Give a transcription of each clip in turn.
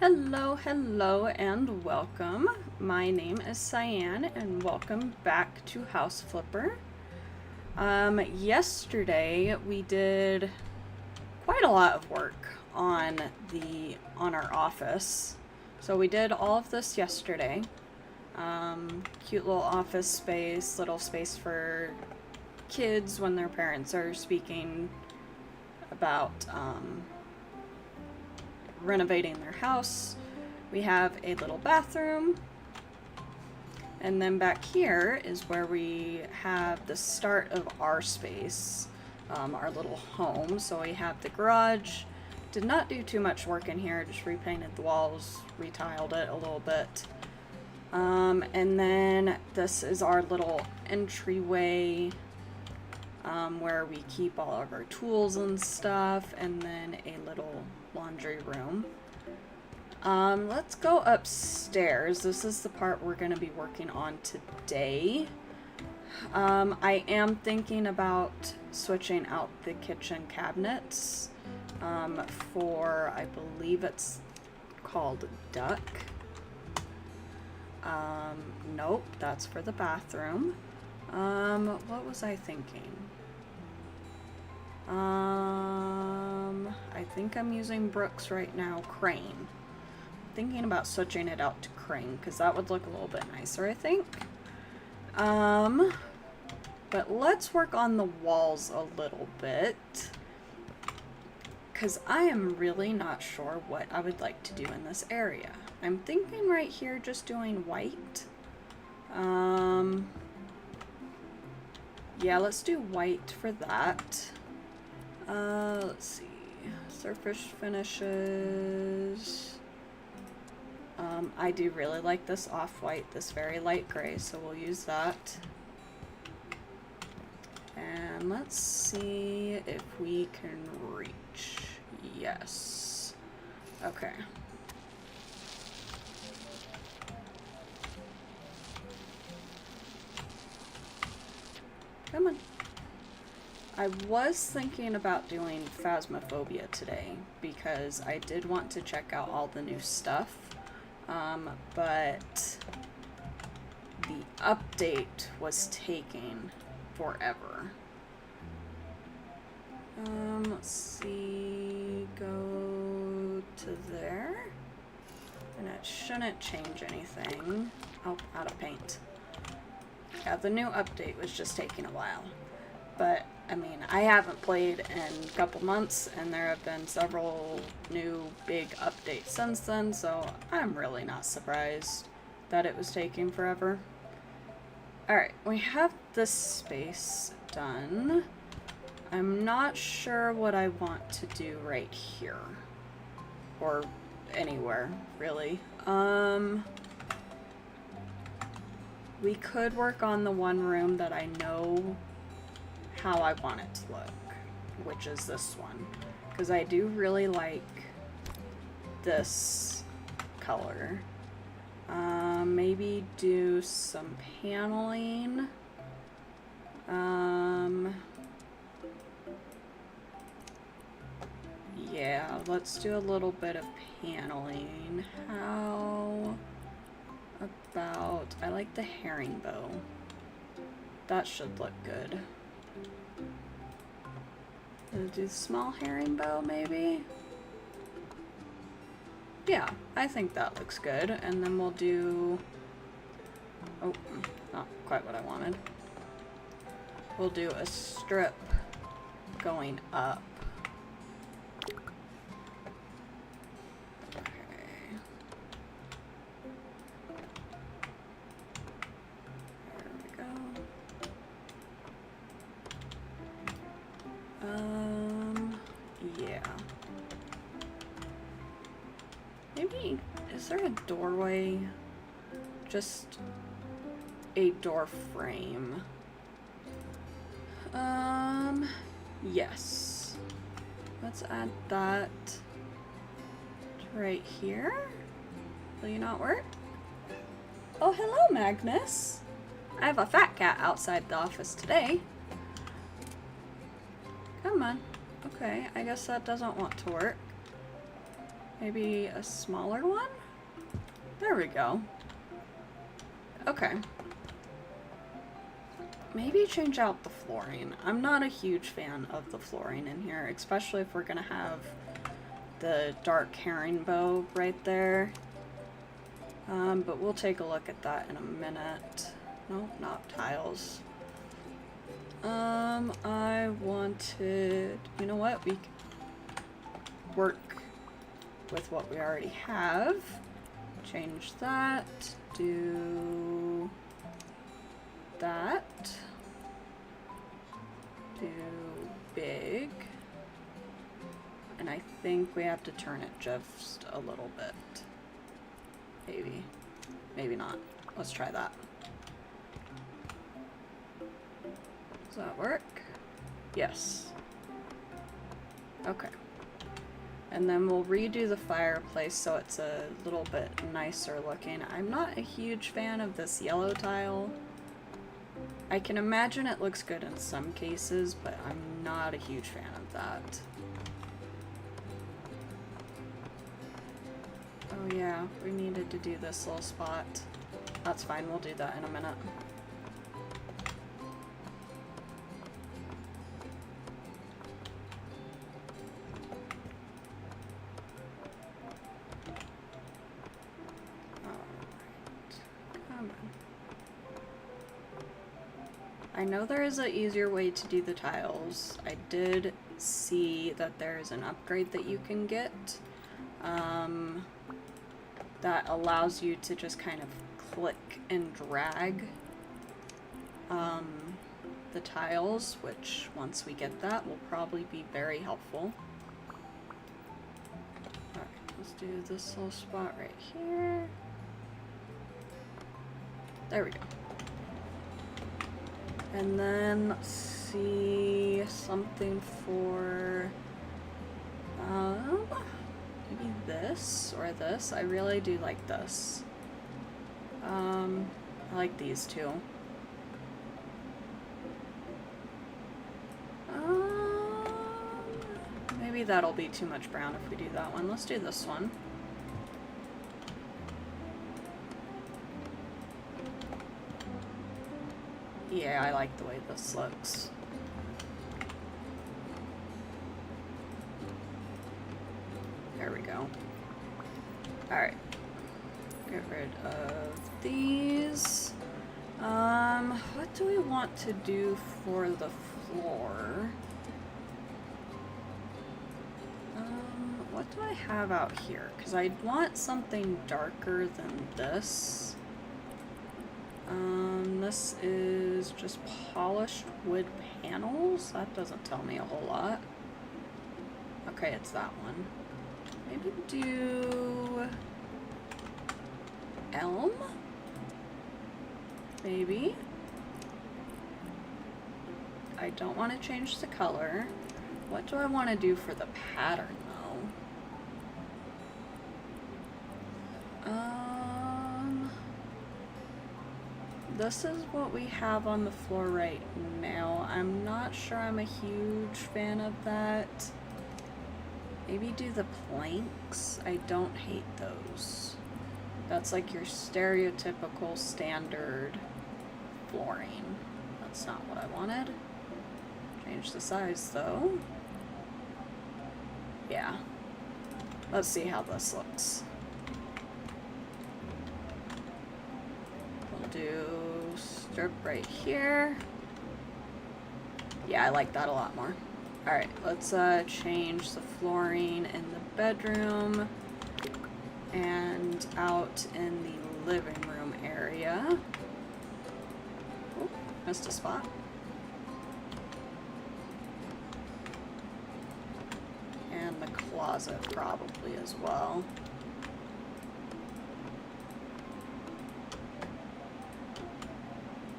Hello, hello, and welcome. My name is Cyan, and welcome back to House Flipper. Yesterday we did quite a lot of work on our office. So we did all of this yesterday. Cute little office space, little space for kids when their parents are speaking about renovating their house. We have a little bathroom, and then back here is where we have the start of our space, our little home. So we have the garage. Did not do too much work in here, just repainted the walls, retiled it a little bit. And then this is our little entryway where we keep all of our tools and stuff, and then a little laundry room. Let's go upstairs. This is the part we're going to be working on today. I am thinking about switching out the kitchen cabinets for, I believe it's called Duck. Nope, that's for the bathroom. What was I thinking? I think I'm using Brooks right now, Crane. Thinking about switching it out to Crane, because that would look a little bit nicer, I think. But let's work on the walls a little bit, because I am really not sure what I would like to do in this area. I'm thinking right here just doing white. Yeah, let's do white for that. Let's see. Surface finishes. I do really like this off-white, this very light gray, so we'll use that. And let's see if we can reach. Yes. Okay. Come on. I was thinking about doing Phasmophobia today because I did want to check out all the new stuff, but the update was taking forever. Let's see, go to there, and it shouldn't change anything. Oh, out of paint. Yeah, the new update was just taking a while. But, I mean, I haven't played in a couple months, and there have been several new big updates since then, so I'm really not surprised that it was taking forever. Alright, we have this space done. I'm not sure what I want to do right here. Or anywhere, really. We could work on the one room that I know how I want it to look, which is this one, because I do really like this color. Maybe do some paneling. Yeah, let's do a little bit of paneling. How about, I like the herringbone. That should look good. Do small herringbone, maybe? Yeah, I think that looks good. And then we'll do... Oh, not quite what I wanted. We'll do a strip going up. Yeah. Maybe, is there a doorway? Just a door frame. Yes. Let's add that right here. Will you not work? Oh, hello, Magnus. I have a fat cat outside the office today. Come on. Okay, I guess that doesn't want to work. Maybe a smaller one? There we go. Okay. Maybe change out the flooring. I'm not a huge fan of the flooring in here, especially if we're gonna have the dark herringbone right there. But we'll take a look at that in a minute. Nope, not tiles. I wanted, you know what, we can work with what we already have. Change that, do that, do big, and I think we have to turn it just a little bit. Maybe. Maybe not. Let's try that. Does that work? Yes. Okay. And then we'll redo the fireplace so it's a little bit nicer looking. I'm not a huge fan of this yellow tile. I can imagine it looks good in some cases, but I'm not a huge fan of that. Oh yeah, we needed to do this little spot. That's fine, we'll do that in a minute. I know there is an easier way to do the tiles. I did see that there is an upgrade that you can get that allows you to just kind of click and drag the tiles, which once we get that will probably be very helpful. Alright, let's do this little spot right here. There we go. And then, let's see, something for, maybe this or this. I really do like this. I like these two. Maybe that'll be too much brown if we do that one. Let's do this one. Yeah, I like the way this looks. There we go. Alright. Get rid of these. What do we want to do for the floor? What do I have out here? Because I want something darker than this. This is just polished wood panels. That doesn't tell me a whole lot. Okay, it's that one. Maybe do elm? Maybe. I don't want to change the color. What do I want to do for the pattern, though? This is what we have on the floor right now. I'm not sure I'm a huge fan of that. Maybe do the planks. I don't hate those. That's like your stereotypical standard flooring. That's not what I wanted. Change the size though. Yeah. Let's see how this looks. We'll do strip right here. Yeah, I like that a lot more. Alright, let's change the flooring in the bedroom and out in the living room area. Oh, missed a spot. And the closet probably as well.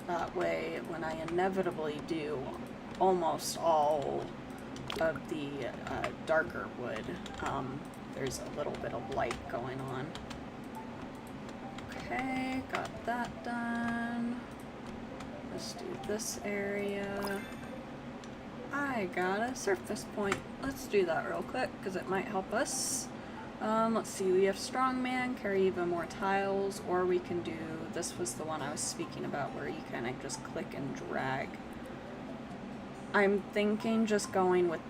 That way, when I inevitably do almost all of the darker wood, there's a little bit of light going on. Okay, got that done. Let's do this area. I got a surface point. Let's do that real quick because it might help us. Let's see, we have strongman, carry even more tiles, or we can do, this was the one I was speaking about where you kind of just click and drag. I'm thinking just going with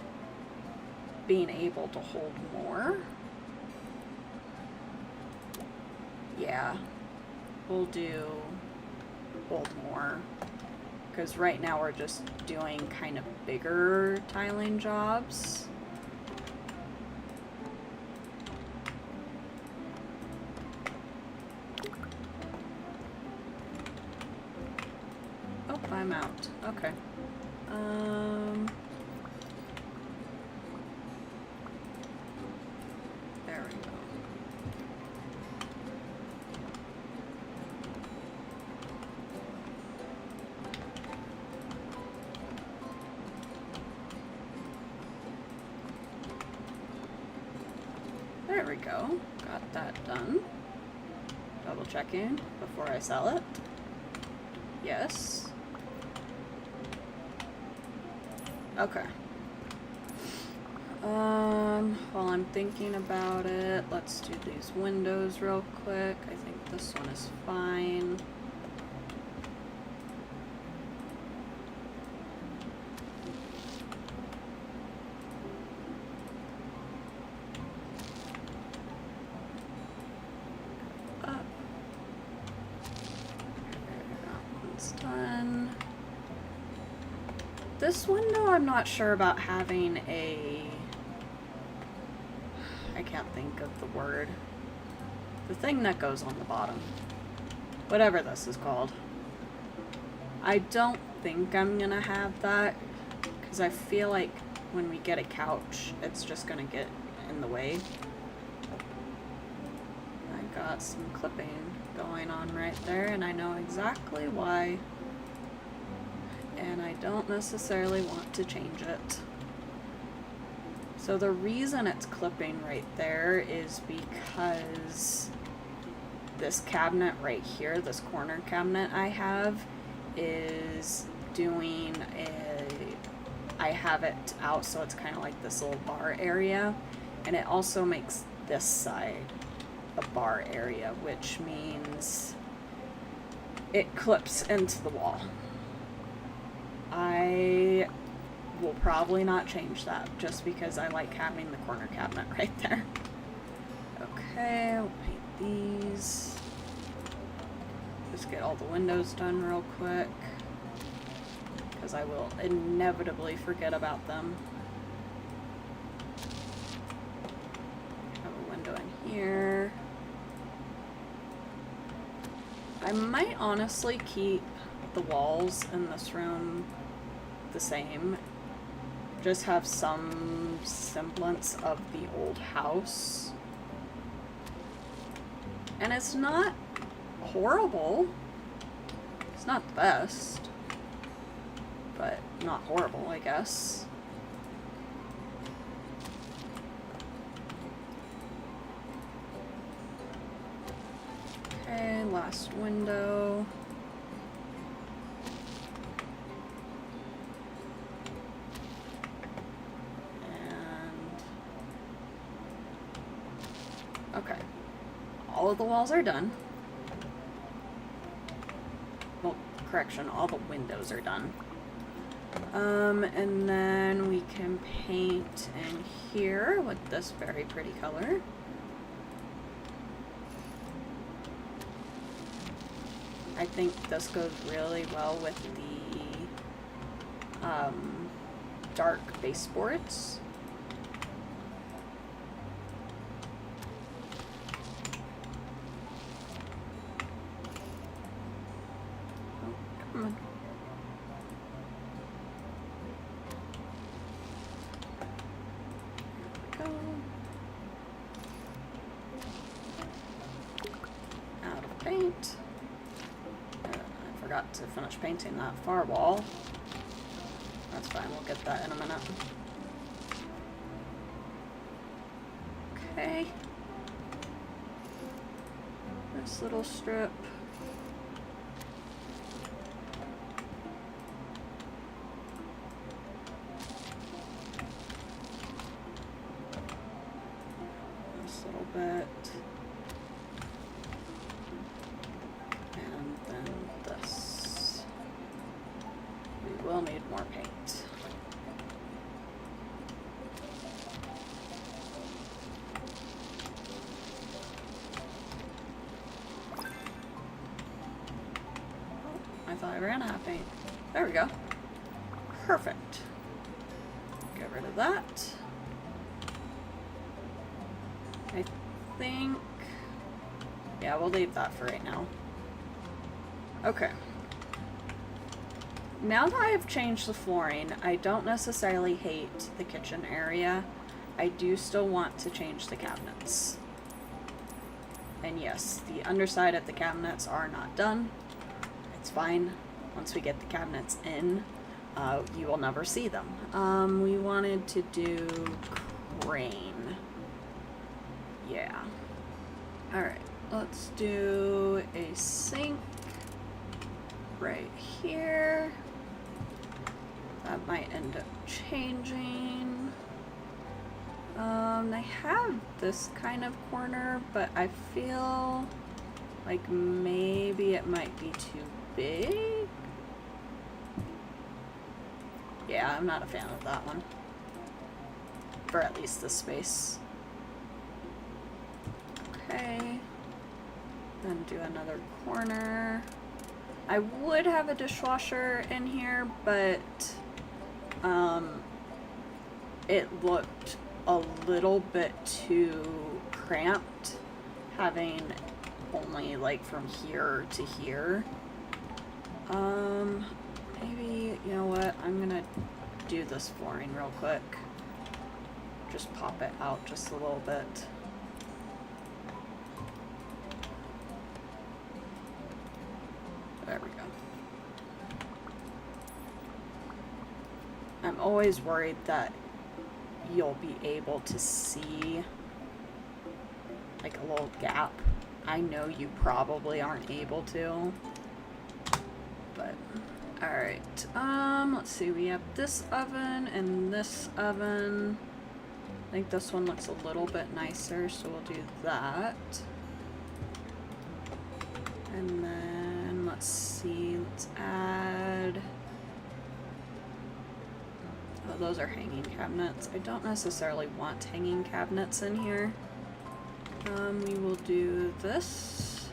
being able to hold more. Yeah, we'll do hold more. Because right now we're just doing kind of bigger tiling jobs. Oh, I'm out. Okay. There we go. There we go. Got that done. Double checking before I sell it. Yes. Okay. While I'm thinking about it, let's do these windows real quick. I think this one is fine. Up. That one's done. This window, I'm not sure about having a... I can't think of the word. The thing that goes on the bottom. Whatever this is called. I don't think I'm gonna have that, because I feel like when we get a couch, it's just gonna get in the way. I got some clipping going on right there, and I know exactly why. And I don't necessarily want to change it. So the reason it's clipping right there is because this cabinet right here, this corner cabinet I have, is doing a... I have it out so it's kind of like this little bar area. And it also makes this side a bar area, which means it clips into the wall. I will probably not change that just because I like having the corner cabinet right there. Okay, I'll paint these. Just get all the windows done real quick because I will inevitably forget about them. Have a window in here. I might honestly keep the walls in this room the same. Just have some semblance of the old house. And it's not horrible. It's not the best. But not horrible, I guess. Okay, last window. Okay, all of the walls are done. Well, correction, all the windows are done. And then we can paint in here with this very pretty color. I think this goes really well with the dark baseboards. Come on. There we go. Out of paint. I forgot to finish painting that far wall. That's fine, we'll get that in a minute. Okay. This little strip. I ran out of paint. There we go. Perfect. Get rid of that. I think... yeah, we'll leave that for right now. Okay. Now that I have changed the flooring, I don't necessarily hate the kitchen area. I do still want to change the cabinets. And yes, the underside of the cabinets are not done. It's fine. Once we get the cabinets in, you will never see them. We wanted to do crane. Yeah. Alright, let's do a sink right here. That might end up changing. I have this kind of corner, but I feel like maybe it might be too big. Yeah, I'm not a fan of that one. For at least this space. Okay. Then do another corner. I would have a dishwasher in here, but it looked a little bit too cramped, having only like from here to here. Maybe, you know what, I'm gonna do this flooring real quick. Just pop it out just a little bit. There we go. I'm always worried that you'll be able to see like a little gap. I know you probably aren't able to, but alright. Let's see, we have this oven and this oven. I think this one looks a little bit nicer, so we'll do that. And then let's see, let's add... oh, those are hanging cabinets. I don't necessarily want hanging cabinets in here. We will do this.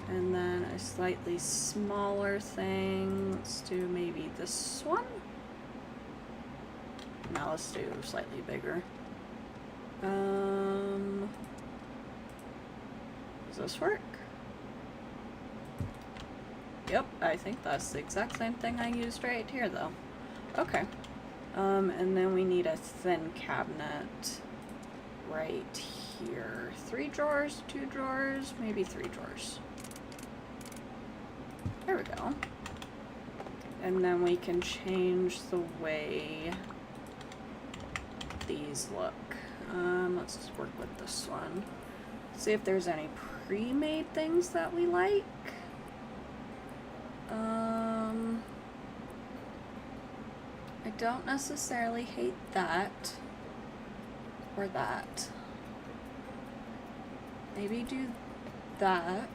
And then a slightly smaller thing. Let's do maybe this one. Now let's do slightly bigger. Does this work? Yep, I think that's the exact same thing I used right here though. Okay. And then we need a thin cabinet right here. 3 drawers, 2 drawers, maybe 3 drawers. There we go. And then we can change the way these look. Let's just work with this one. See if there's any pre-made things that we like. I don't necessarily hate that or that. Maybe do that.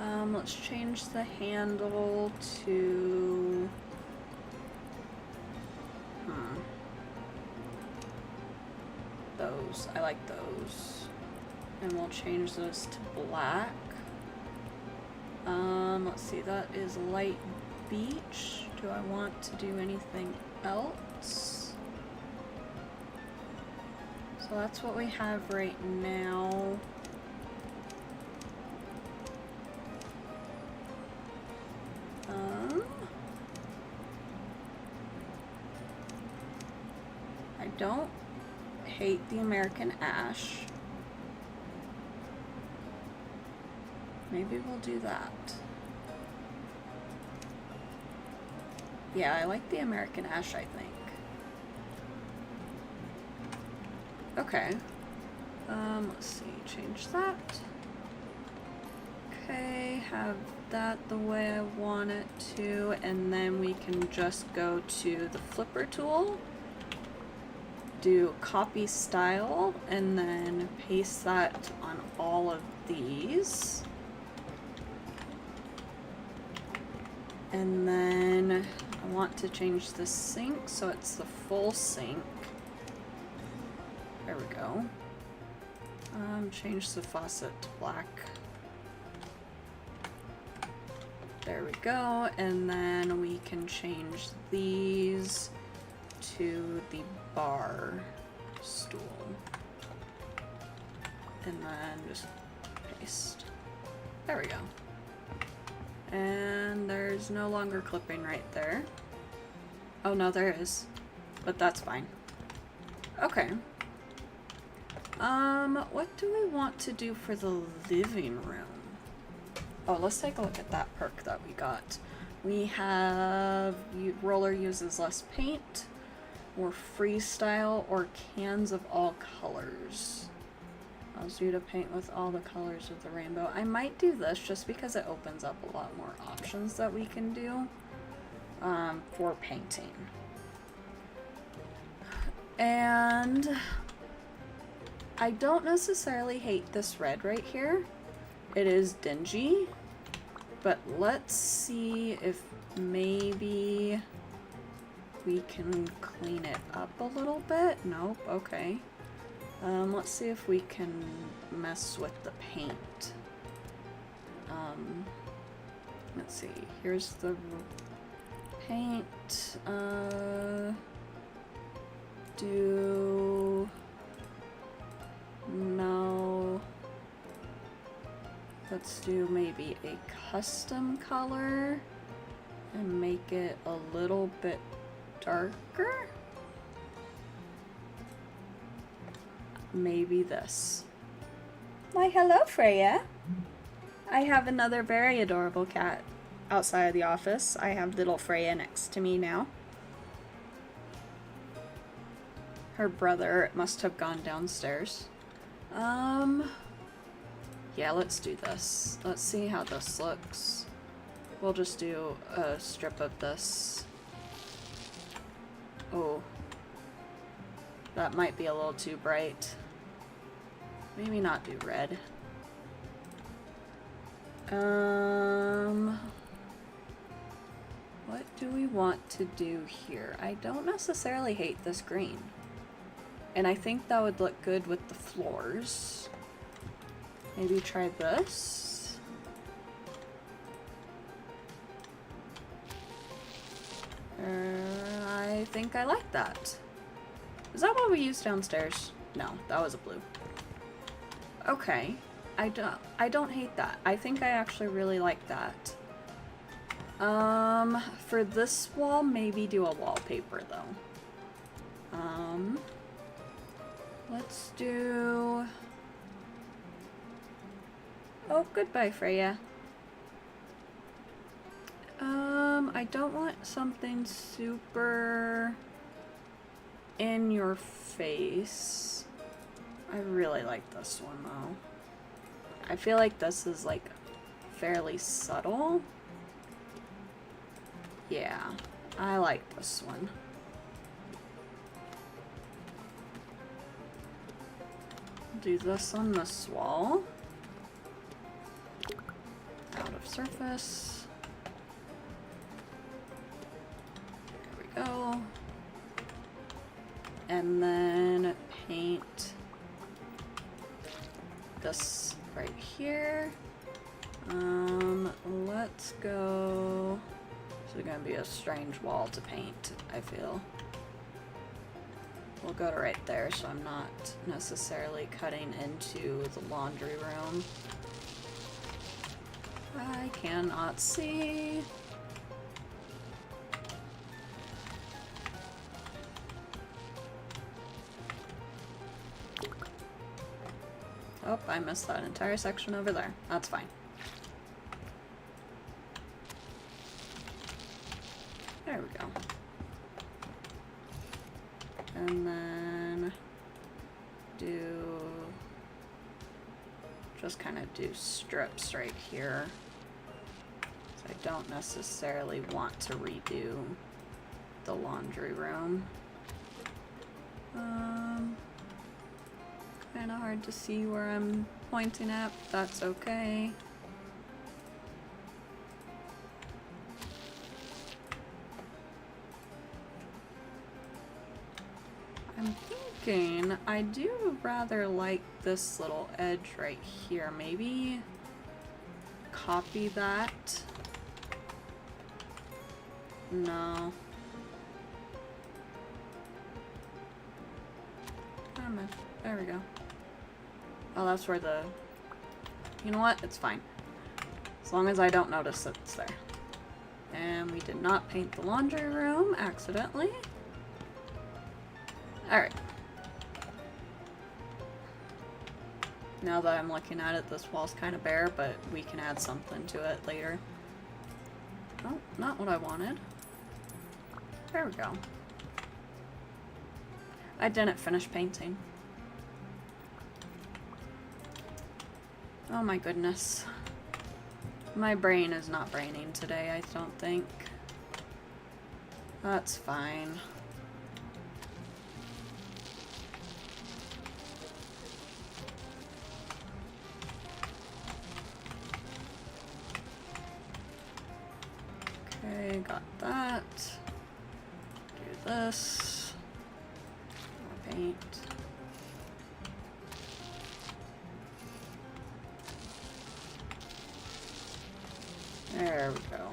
Let's change the handle to those. I like those. And we'll change those to black. Let's see, that is light beach. Do I want to do anything else? So that's what we have right now. I don't hate the American ash. Maybe we'll do that. Yeah, I like the American ash, I think. Okay. Let's see, change that. Okay, have that the way I want it to, and then we can just go to the flipper tool, do copy style, and then paste that on all of these. And then I want to change the sink so it's the full sink. There we go. Change the faucet to black. There we go, and then we can change these to the bar stool. And then just paste. There we go. And there's no longer clipping right there. Oh no, there is. But that's fine. Okay. What do we want to do for the living room? Oh, let's take a look at that perk that we got. We have roller uses less paint, or freestyle, or cans of all colors. Allows you to paint with all the colors of the rainbow. I might do this just because it opens up a lot more options that we can do for painting. And I don't necessarily hate this red right here. It is dingy, but let's see if maybe we can clean it up a little bit. Nope, okay. Let's see if we can mess with the paint. Let's see, here's the paint. No. Let's do maybe a custom color and make it a little bit darker. Maybe this. Why, hello, Freya. I have another very adorable cat outside of the office. I have little Freya next to me now. Her brother must have gone downstairs. Yeah, let's do this. Let's see how this looks. We'll just do a strip of this. Oh. That might be a little too bright. Maybe not do red. What do we want to do here? I don't necessarily hate this green. And I think that would look good with the floors. Maybe try this. I think I like that. Is that what we used downstairs? No, that was a blue. Okay. I don't hate that. I think I actually really like that. For this wall, maybe do a wallpaper though. Let's do... Oh, goodbye, Freya. I don't want something super in your face. I really like this one though. I feel like this is like fairly subtle. Yeah, I like this one. Do this on this wall. Out of surface. There we go. And then paint this right here. Let's go. This is gonna be a strange wall to paint, I feel. We'll go to right there so I'm not necessarily cutting into the laundry room. I cannot see. Oh, I missed that entire section over there. That's fine. There we go. And then just kind of do strips right here. So I don't necessarily want to redo the laundry room. Kind of hard to see where I'm pointing at, but that's okay. I'm thinking I do rather like this little edge right here. Maybe copy that No. Come on. There we go. Oh, that's where the... You know what? It's fine. As long as I don't notice that it's there. And we did not paint the laundry room accidentally. Alright. Now that I'm looking at it, this wall's kind of bare, but we can add something to it later. Oh, not what I wanted. There we go. I didn't finish painting. Oh my goodness. My brain is not braining today, I don't think. That's fine. Okay, got that. Do this. More paint. There we go.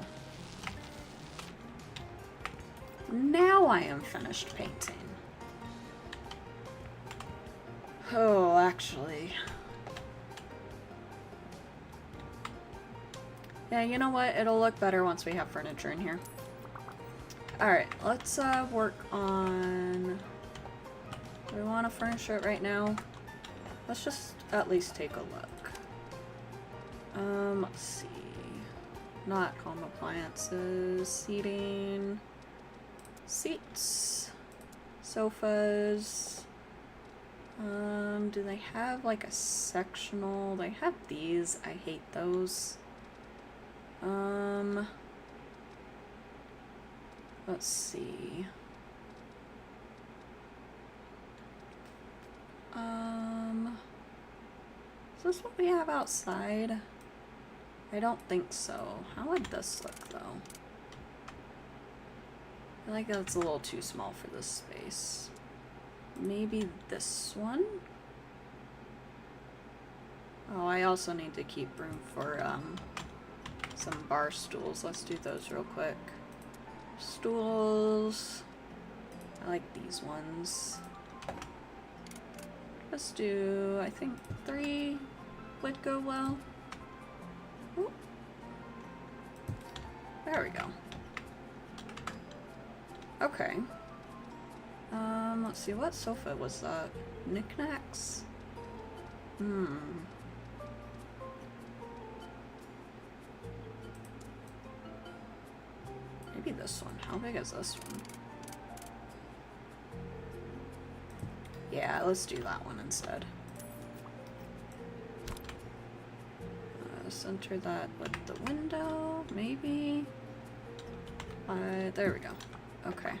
Now I am finished painting. Oh, actually. Yeah, you know what? It'll look better once we have furniture in here. Alright, let's work on... Do we want to furnish it right now? Let's just at least take a look. Let's see. Not home appliances, seating, seats, sofas. Do they have like a sectional? They have these. I hate those. Let's see. Is this what we have outside? I don't think so. How would this look, though? I feel like that's a little too small for this space. Maybe this one? Oh, I also need to keep room for, some bar stools. Let's do those real quick. Stools. I like these ones. Let's do, I think 3 would go well. Ooh. There we go. Okay. Let's see, what sofa was that? Knickknacks? Maybe this one. How big is this one? Yeah, let's do that one instead. Center that with the window, maybe. There we go. Okay.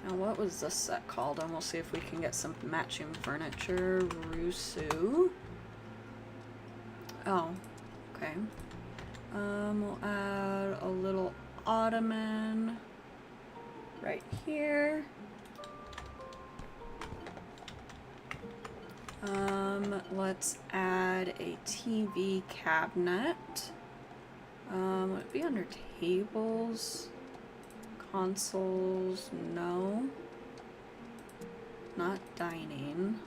Now what was this set called? And we'll see if we can get some matching furniture. Rusu. Oh, okay. We'll add a little ottoman right here. Let's add a TV cabinet. Would it be under tables? Consoles? No. Not dining.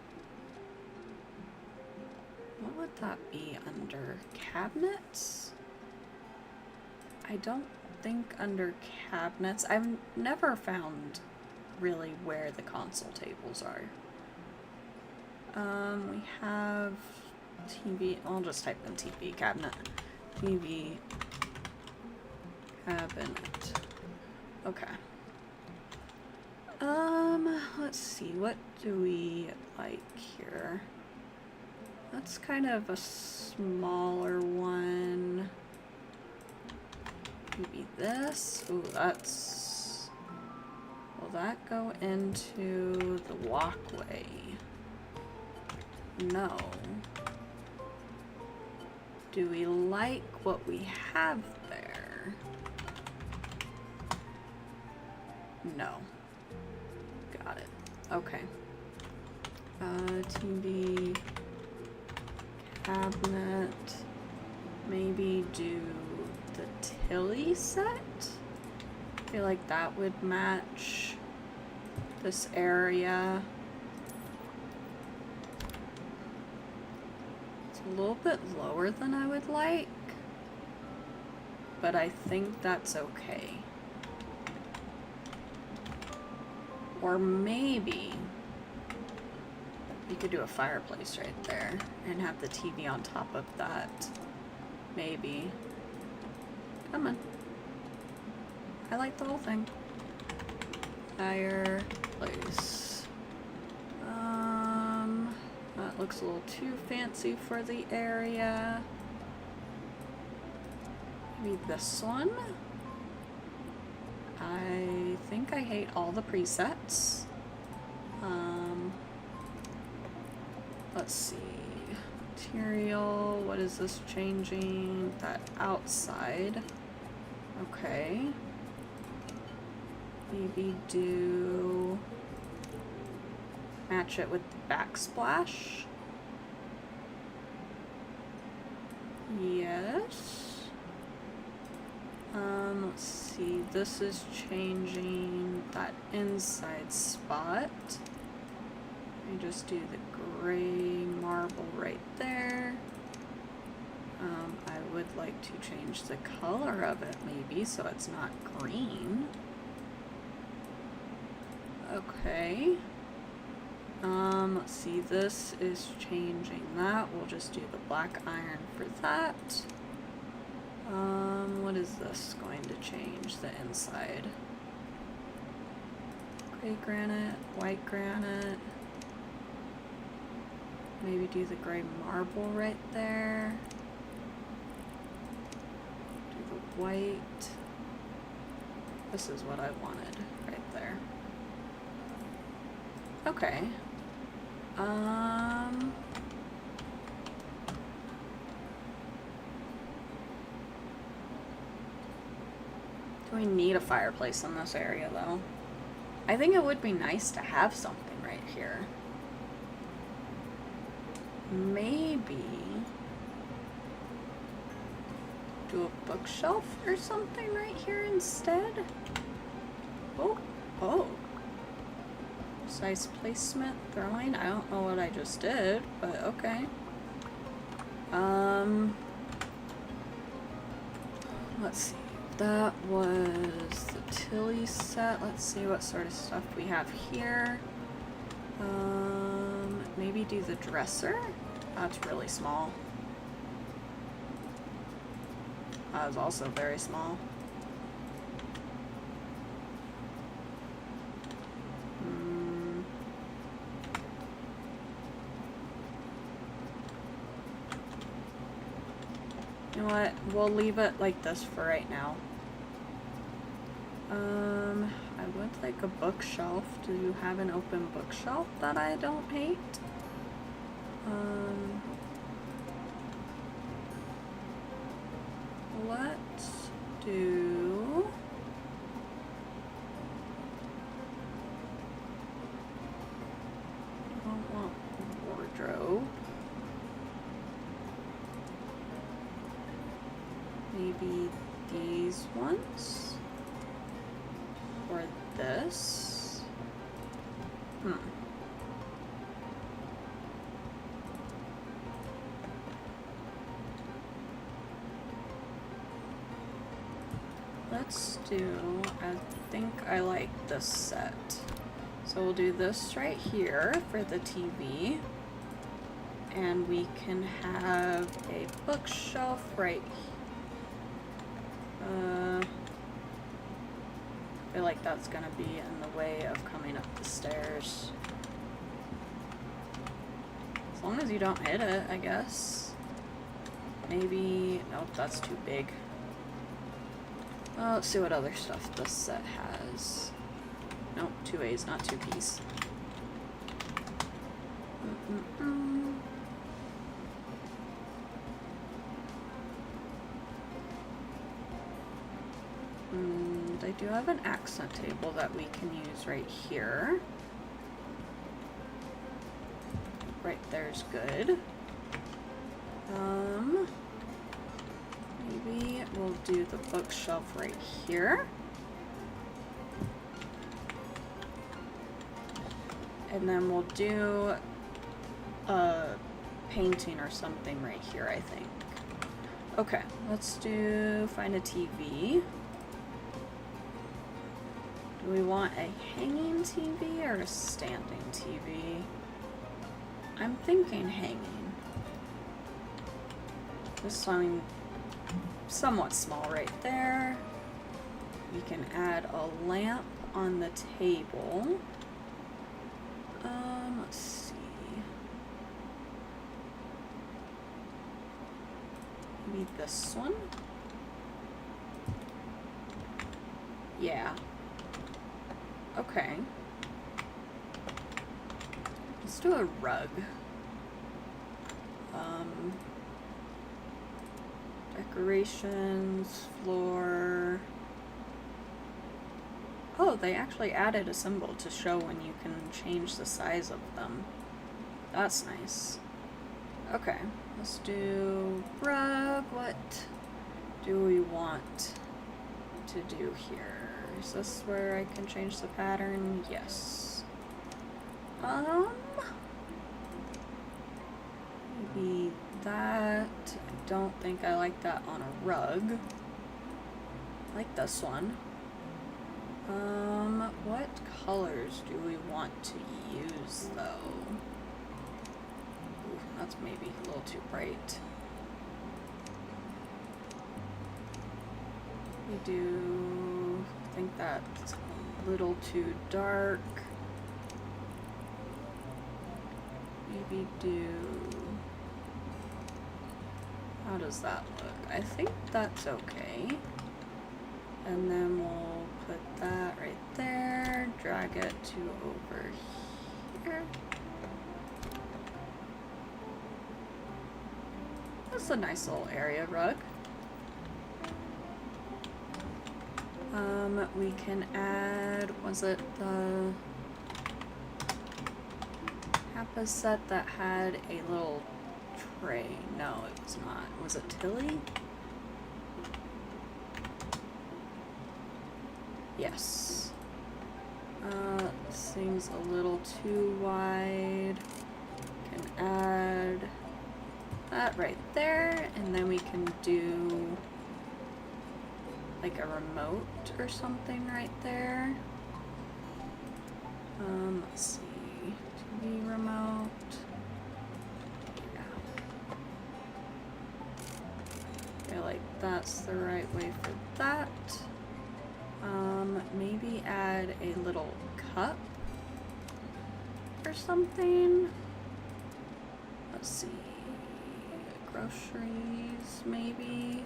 What would that be under? Cabinets? I don't think under cabinets. I've never found really where the console tables are. We have TV, I'll just type in TV cabinet. TV cabinet. Okay. Let's see, what do we like here? That's kind of a smaller one. Maybe this. Ooh, that's... Will that go into the walkway? No. Do we like what we have there? No. Got it. Okay. TV cabinet. Maybe do the Tilly set? feel like that would match this area. It's a little bit lower than I would like, but I think that's okay. Or maybe you could do a fireplace right there and have the TV on top of that. Maybe. Come on. I like the whole thing. Fireplace. That looks a little too fancy for the area. Maybe this one. I think I hate all the presets. Let's see. Material, what is this changing? That outside. Okay. Maybe do match it with the backsplash. Yes. Let's see. This is changing that inside spot. Let me just do the gray marble right there. I would like to change the color of it maybe so it's not green. Okay. Let's see, this is changing that. We'll just do the black iron for that. What is this going to change the inside? Gray granite, white granite. Maybe do the gray marble right there. Do the white. This is what I wanted right there. Okay. Do we need a fireplace in this area though? I think it would be nice to have something right here. Maybe do a bookshelf or something right here instead. Oh. Precise placement, throwing. I don't know what I just did, but okay. Let's see. That was the Tilly set. Let's see what sort of stuff we have here. Maybe do the dresser. That's really small. That was also very small. You know what? We'll leave it like this for right now. I would like a bookshelf. Do you have an open bookshelf that I don't hate? Let's do... I don't want wardrobe. Maybe these ones? Or this? Let's do, I think I like this set. So we'll do this right here for the TV. And we can have a bookshelf right here. I feel like that's gonna be in the way of coming up the stairs. As long as you don't hit it, I guess. Maybe, nope, that's too big. Let's see what other stuff this set has. Nope, 2 A's, not 2 P's. I do have an accent table that we can use right here. Right there's good. Maybe we'll do the bookshelf right here. And then we'll do a painting or something right here, I think. Okay, let's find a TV. Do we want a hanging TV or a standing TV? I'm thinking hanging. This one somewhat small right there. We can add a lamp on the table. Let's see. Maybe this one? Yeah. Okay. Let's do a rug. Decorations, floor. Oh, they actually added a symbol to show when you can change the size of them. That's nice. Okay, let's do rug. What do we want to do here? Is this where I can change the pattern? Yes. Maybe that. I don't think I like that on a rug. I like this one. What colors do we want to use though? Ooh, that's maybe a little too bright. We do think that's a little too dark. Maybe do. How does that look? I think that's okay. And then we'll put that right there, drag it to over here. That's a nice little area rug. We can add, was it the Kappa set that had a little tray? No, it was not. Was it Tilly? Yes. Seems a little too wide. Can add that right there, and then we can do like a remote or something right there. Let's see. TV remote. Yeah. I feel like that's the right way for that. Maybe add a little cup or something. Let's see. Groceries, maybe.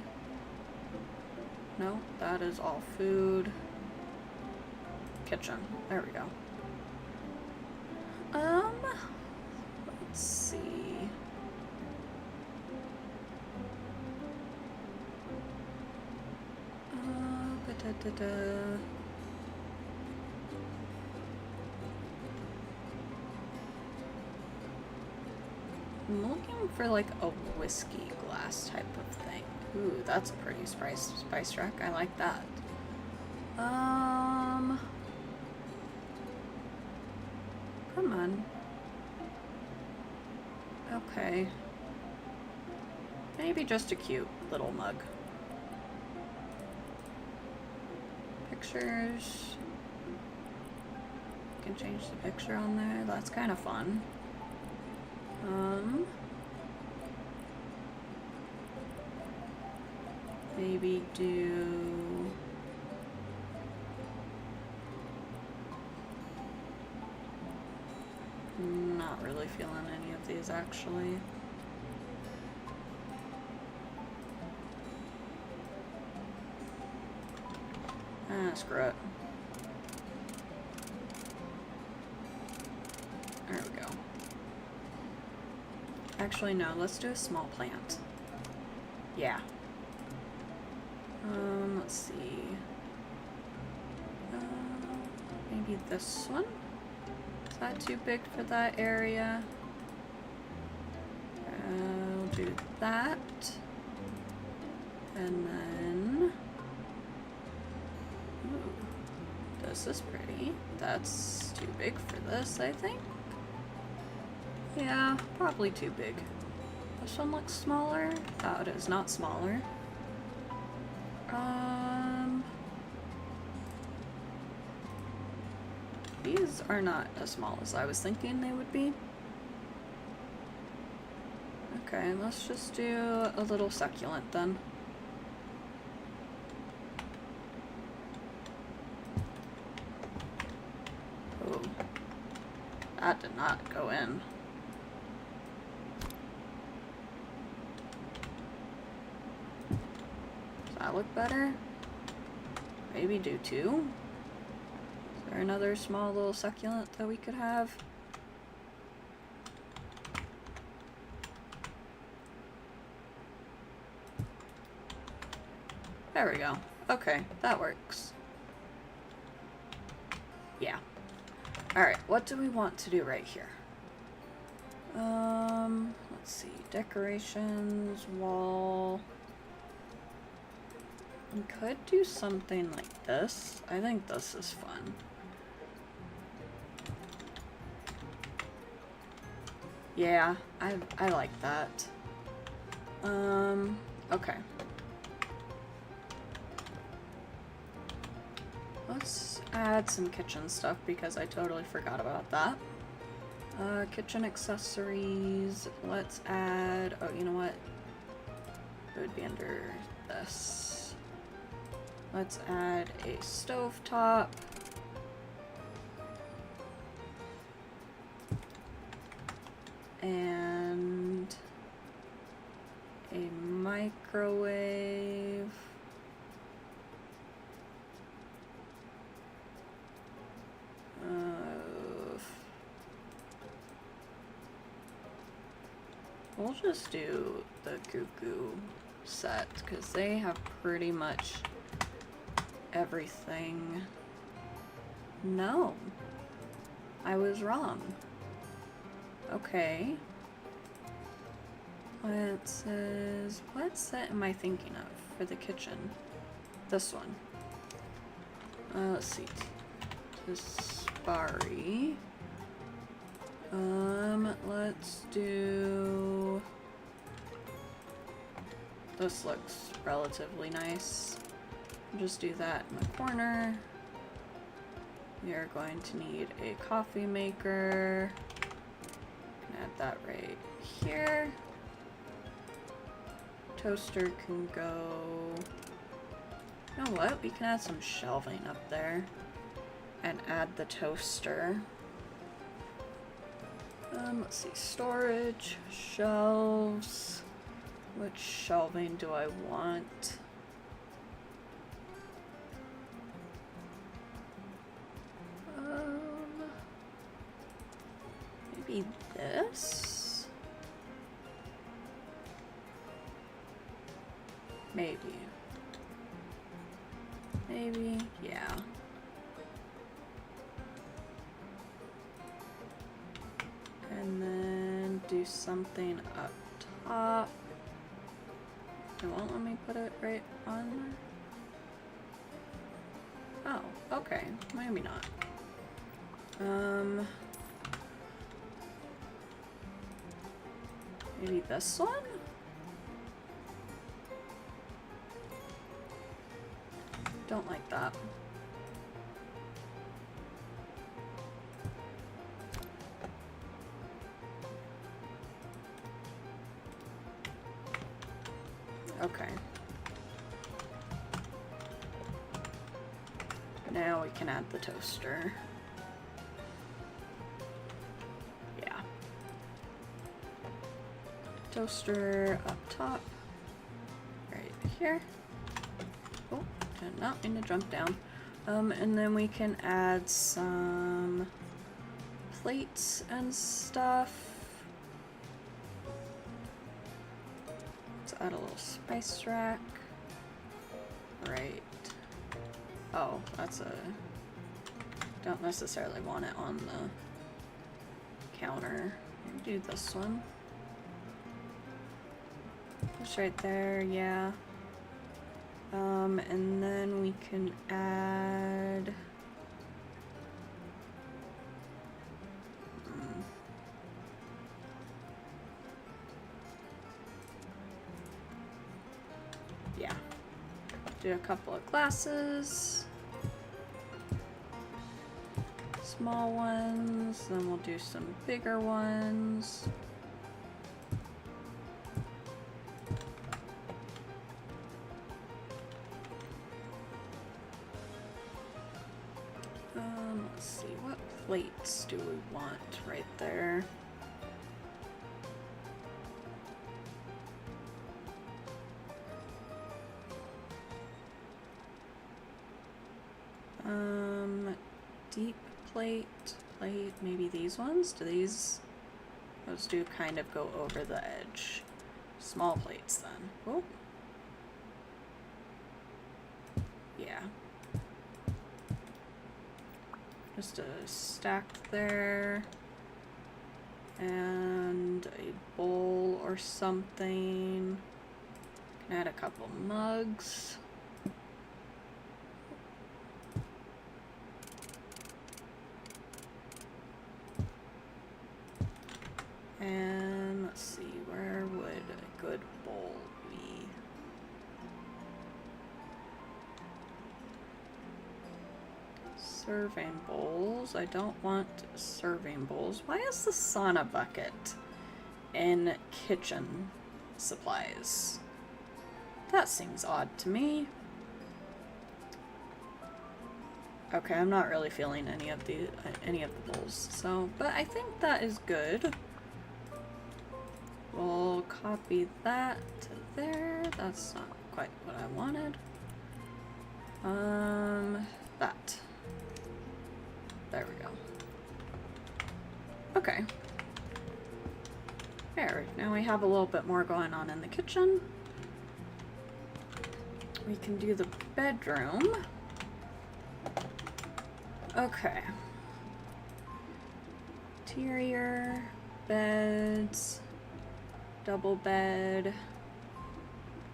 No, that is all food. Kitchen. There we go. Let's see. I'm looking for like a whiskey glass type of thing. Ooh, that's a pretty spice rack. I like that. Come on. Okay. Maybe just a cute little mug. Pictures. You can change the picture on there. That's kind of fun. Maybe do not really feeling any of these actually. Screw it. There we go. Actually, no, let's do a small plant. Yeah. Let's see. Maybe this one? Is that too big for that area? I'll do that. And then... Ooh, this is pretty. That's too big for this, I think. Yeah, probably too big. This one looks smaller. Oh, it is not smaller. These are not as small as I was thinking they would be. Okay, let's just do a little succulent then. Oh, that did not go in. Does that look better? Maybe do two? Is there another small little succulent that we could have? There we go. Okay, that works. Yeah. Alright, what do we want to do right here? Let's see. Decorations, wall. We could do something like this. I think this is fun. Yeah, I like that. Okay. Let's add some kitchen stuff because I totally forgot about that. Kitchen accessories. Let's add, oh, you know what? It would be under this. Let's add a stovetop. And a microwave. We'll just do the Cuckoo set because they have pretty much everything. No, I was wrong. Okay. What set am I thinking of for the kitchen? This one. Let's see. Tispari. Let's do... This looks relatively nice. Just do that in the corner. We are going to need a coffee maker. Add that right here. Toaster can go... You know what? We can add some shelving up there. And add the toaster. Let's see. Storage. Shelves. Which shelving do I want? Maybe this? Maybe. Maybe, yeah. And then do something up top. It won't let me put it right on there. Oh, okay. Maybe not. Maybe this one? Don't like that. Okay. Now we can add the toaster. Yeah. Toaster up top. Right here. Oh, did not mean to jump down. And then we can add some plates and stuff. Add a little spice rack. Right. Oh, that's a... Don't necessarily want it on the counter. Do this one. Just right there, yeah. And then we can add... yeah. Do a couple of glasses. Small ones, then we'll do some bigger ones. Let's see, what plates do we want right there? Deep plate, maybe these ones? Those do kind of go over the edge. Small plates then. Oh. Yeah. Just a stack there. And a bowl or something. Can add a couple mugs. And let's see, where would a good bowl be? Serving bowls. I don't want serving bowls. Why is the sauna bucket in kitchen supplies? That seems odd to me. Okay, I'm not really feeling any of the bowls. So, but I think that is good. We'll copy that to there. That's not quite what I wanted. That. There we go. Okay. There, now we have a little bit more going on in the kitchen. We can do the bedroom. Okay. Interior, beds. Double bed.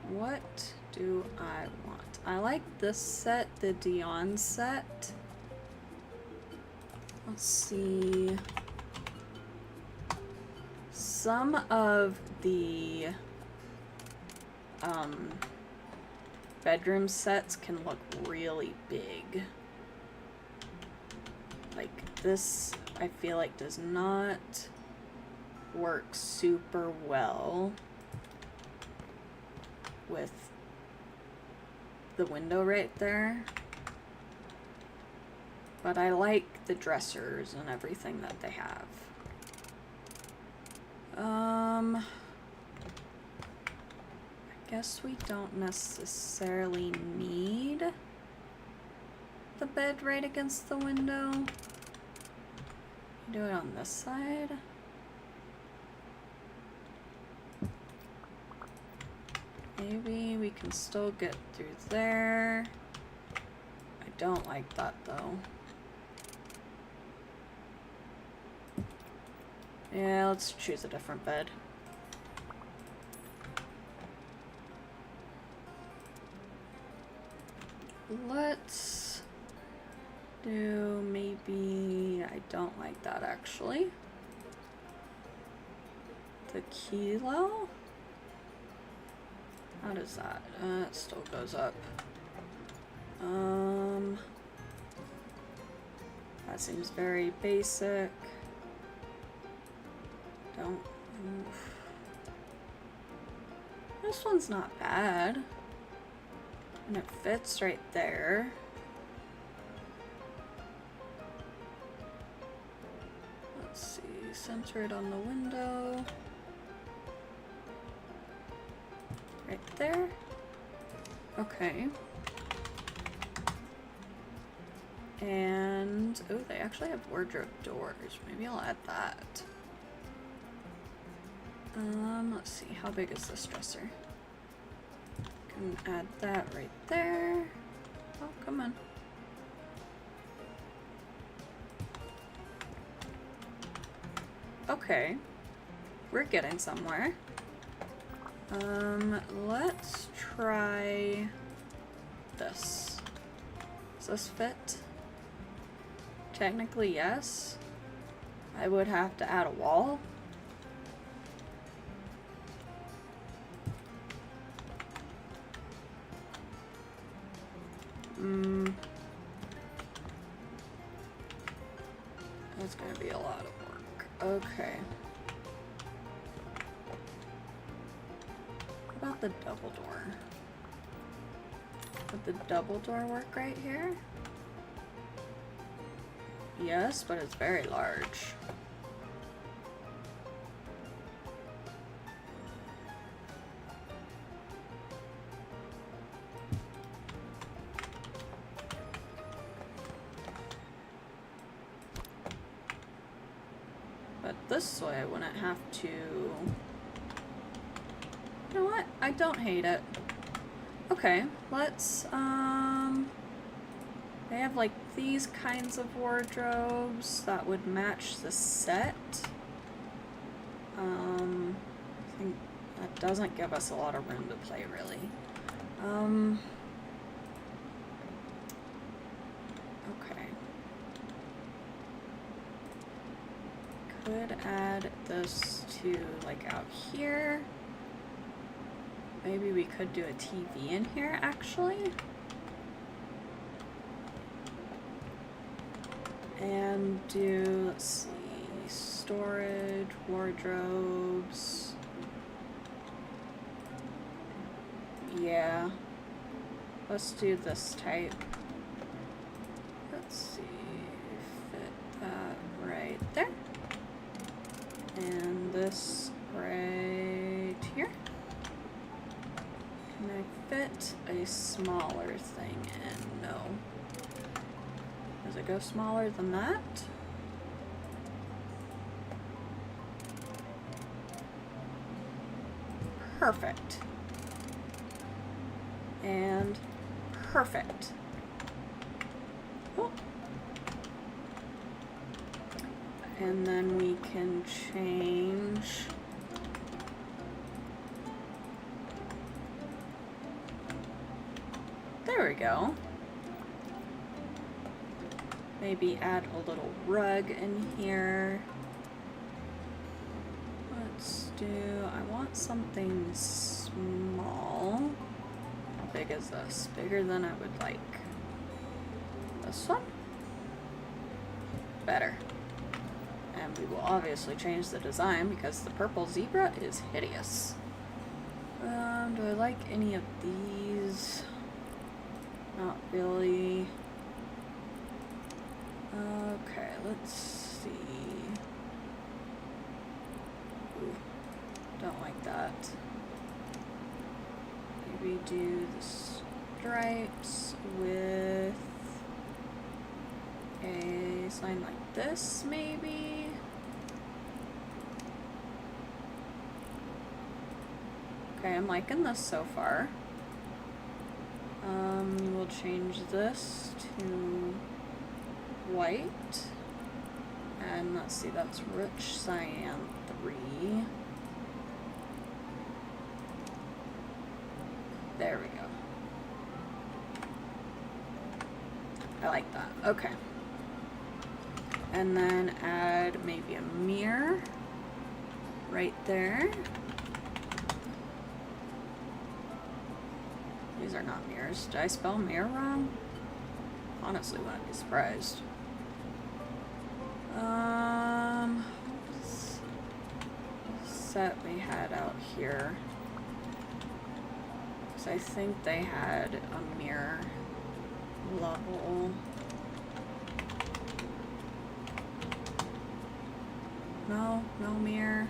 What do I want? I like this set, the Dion set. Let's see. Some of the bedroom sets can look really big. Like this, I feel like does not work super well with the window right there, but I like the dressers and everything that they have. I guess we don't necessarily need the bed right against the window. Do it on this side. Maybe we can still get through there. I don't like that though. Yeah, let's choose a different bed. Let's do maybe, I don't like that actually. The kilo? How does that? It still goes up. That seems very basic. Don't move. This one's not bad. And it fits right there. Let's see, center it on the window. Right there. Okay. And, oh, they actually have wardrobe doors. Maybe I'll add that. Let's see, how big is this dresser? Can add that right there. Oh, come on. Okay. We're getting somewhere. Let's try this. Does this fit? Technically, yes. I would have to add a wall. That's gonna be a lot of work. Okay. What about the double door? Would the double door work right here? Yes, but it's very large. But this way I wouldn't have to... You know what? I don't hate it. Okay, let's, they have like these kinds of wardrobes that would match the set. I think that doesn't give us a lot of room to play, really. Okay. Could add this to, like, out here. Maybe we could do a TV in here, actually. And do, let's see, storage, wardrobes. Yeah. Let's do this type. Let's see, fit that right there. And this right here. Can I fit a smaller thing in? No. Does it go smaller than that? Perfect. And perfect. Oh. And then we can change there we go. Maybe add a little rug in here. Let's do, I want something small. How big is this? Bigger than I would like. This one? Better. And we will obviously change the design because the purple zebra is hideous. Do I like any of these? Not really. Okay, let's see. Ooh, don't like that. Maybe do the stripes with a sign like this, maybe? Okay, I'm liking this so far. We'll change this to white. And let's see, that's rich cyan 3. There we go. I like that. Okay. And then add maybe a mirror right there. These are not mirrors. Did I spell mirror wrong? Honestly, wouldn't be surprised. Set we had out here. So I think they had a mirror level. No, no mirror.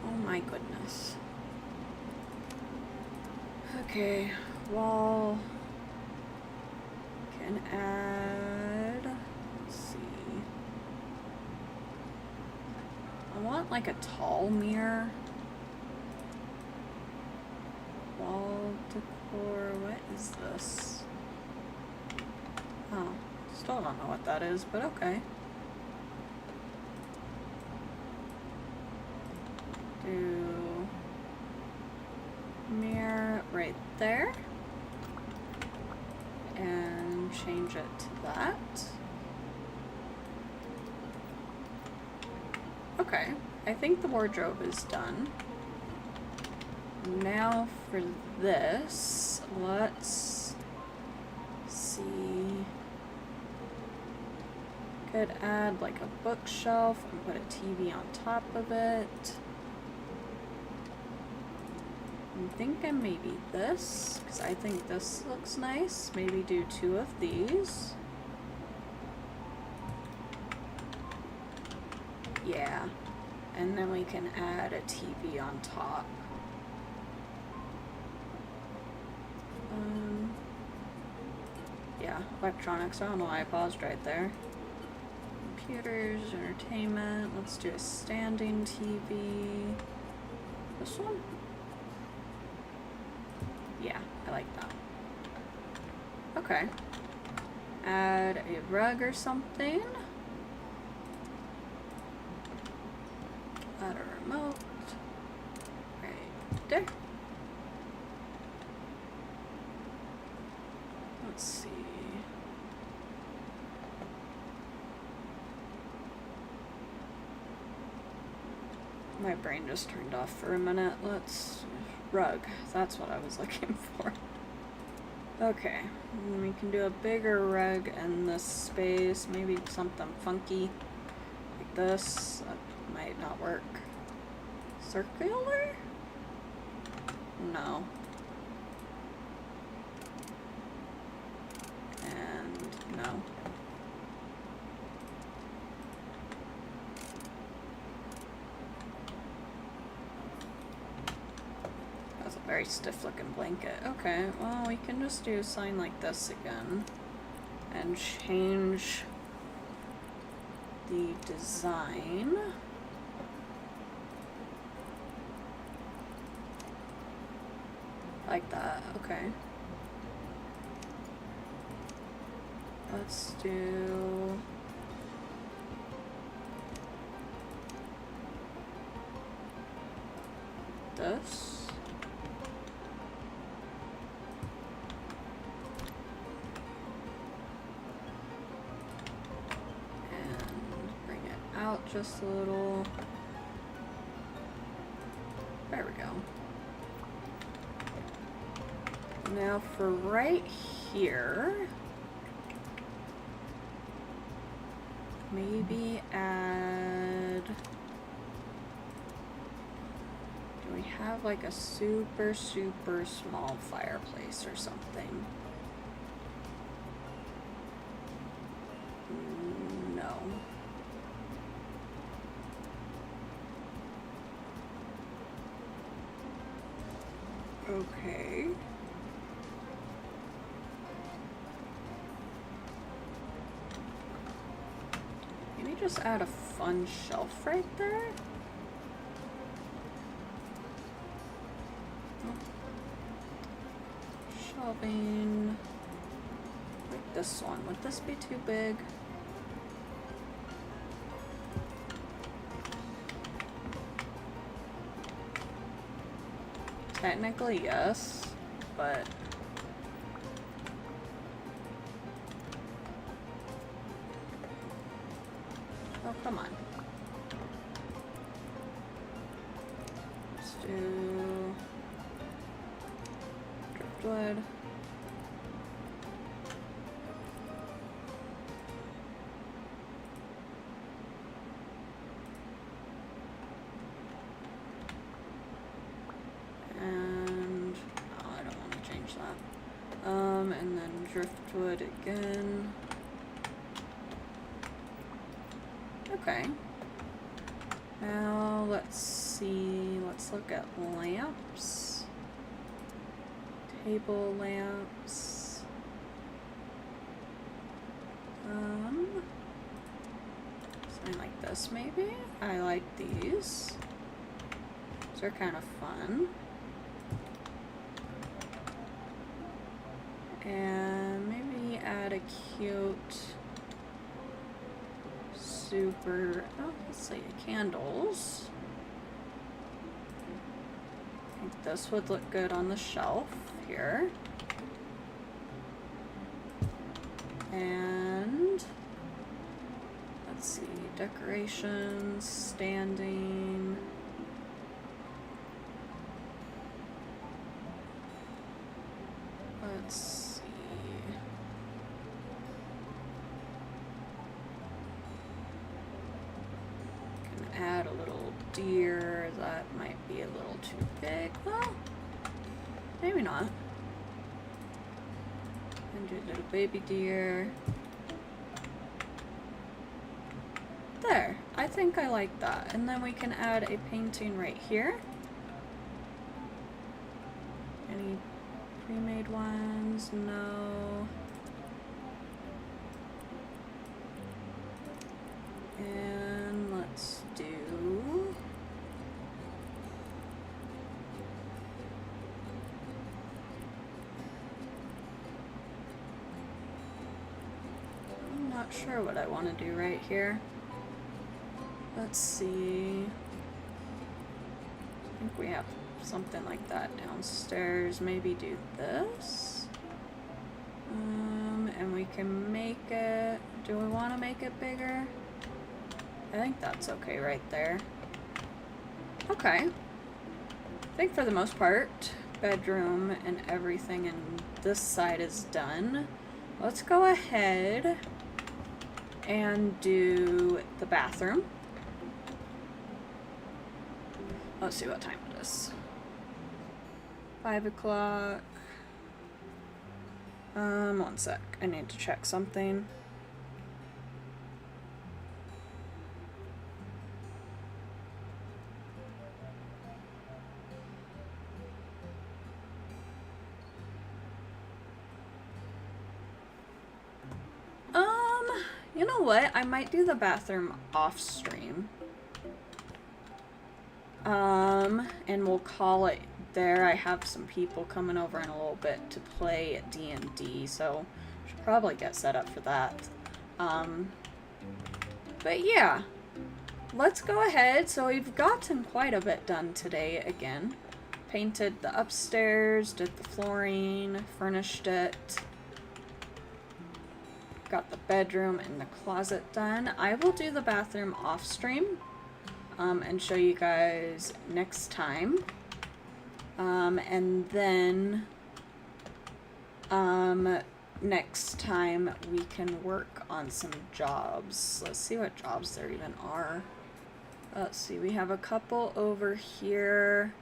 Oh my goodness. Okay, wall can add, let's see. I want like a tall mirror. Wall decor, what is this? Oh, still don't know what that is, but okay. Do mirror right there and change it to that. Okay, I think the wardrobe is done. Now for this, let's see. Could add like a bookshelf and put a TV on top of it. I'm thinking maybe this, because I think this looks nice. Maybe do 2 of these. Yeah. And then we can add a TV on top. Yeah, electronics. I don't know why I paused right there. Computers, entertainment. Let's do a standing TV. This one? Yeah, I like that. Okay. Add a rug or something. Add a remote. Right there. Let's see. My brain just turned off for a minute. Let's... rug. That's what I was looking for. Okay. And we can do a bigger rug in this space. Maybe something funky. Like this. That might not work. Circular? No. And no. That's a very stiff looking blanket. Okay, well we can just do a sign like this again and change the design. Like that, okay. Let's do... this. And bring it out just a little. There we go. Now for right here, maybe add, do we have like a super small fireplace or something? No. Okay. Maybe just add a fun shelf right there. Shelving. Like this one. Would this be too big? Technically, yes, but oh, come on. Let's do driftwood. And oh, I don't want to change that. And then driftwood again. Okay. Now let's see. Let's look at lamps. Table lamps. Something like this maybe. I like these. These are kind of fun. And maybe add a cute super, oh, let's see, candles. I think this would look good on the shelf here. And let's see, decorations, standing. Let's see. deer, that might be a little too big. Well, maybe not. And do a little baby deer. There, I think I like that. And then we can add a painting right here. Any pre-made ones? No. And let's do... I'm not sure what I want to do right here. Let's see. I think we have something like that downstairs. Maybe do this. And we can make it... Do we want to make it bigger? I think that's okay right there. Okay. I think for the most part, bedroom and everything and this side is done. Let's go ahead and do the bathroom. Let's see what time it is. 5 o'clock. One sec. I need to check something. You know what? I might do the bathroom off stream. And we'll call it there. I have some people coming over in a little bit to play D&D, so should probably get set up for that. But yeah, let's go ahead. So we've gotten quite a bit done today again. Painted the upstairs, did the flooring, furnished it. Got the bedroom and the closet done. I will do the bathroom off stream and show you guys next time. And then next time we can work on some jobs. Let's see what jobs there even are. Let's see, we have a couple over here.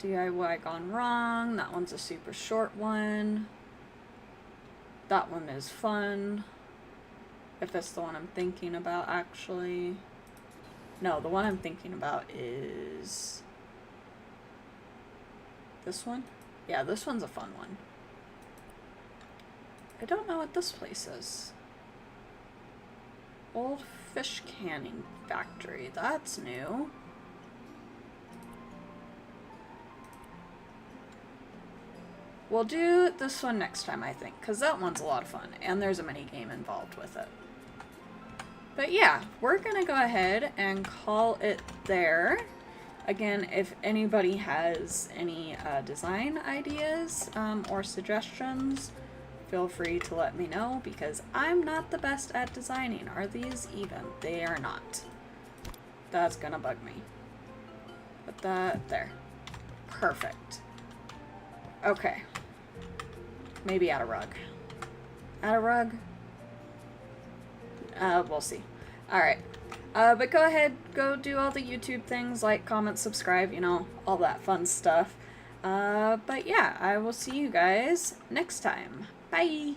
DIY gone wrong. That one's a super short one. That one is fun. If it's the one I'm thinking about, actually. No, the one I'm thinking about is this one. Yeah, this one's a fun one. I don't know what this place is. Old fish canning factory. That's new. We'll do this one next time, I think, because that one's a lot of fun, and there's a mini game involved with it. But yeah, we're going to go ahead and call it there. Again, if anybody has any design ideas or suggestions, feel free to let me know, because I'm not the best at designing. Are these even? They are not. That's going to bug me. Put that there. Perfect. Okay. Maybe add a rug. Add a rug? We'll see. Alright. But go ahead, go do all the YouTube things, like, comment, subscribe, you know, all that fun stuff. But yeah, I will see you guys next time. Bye!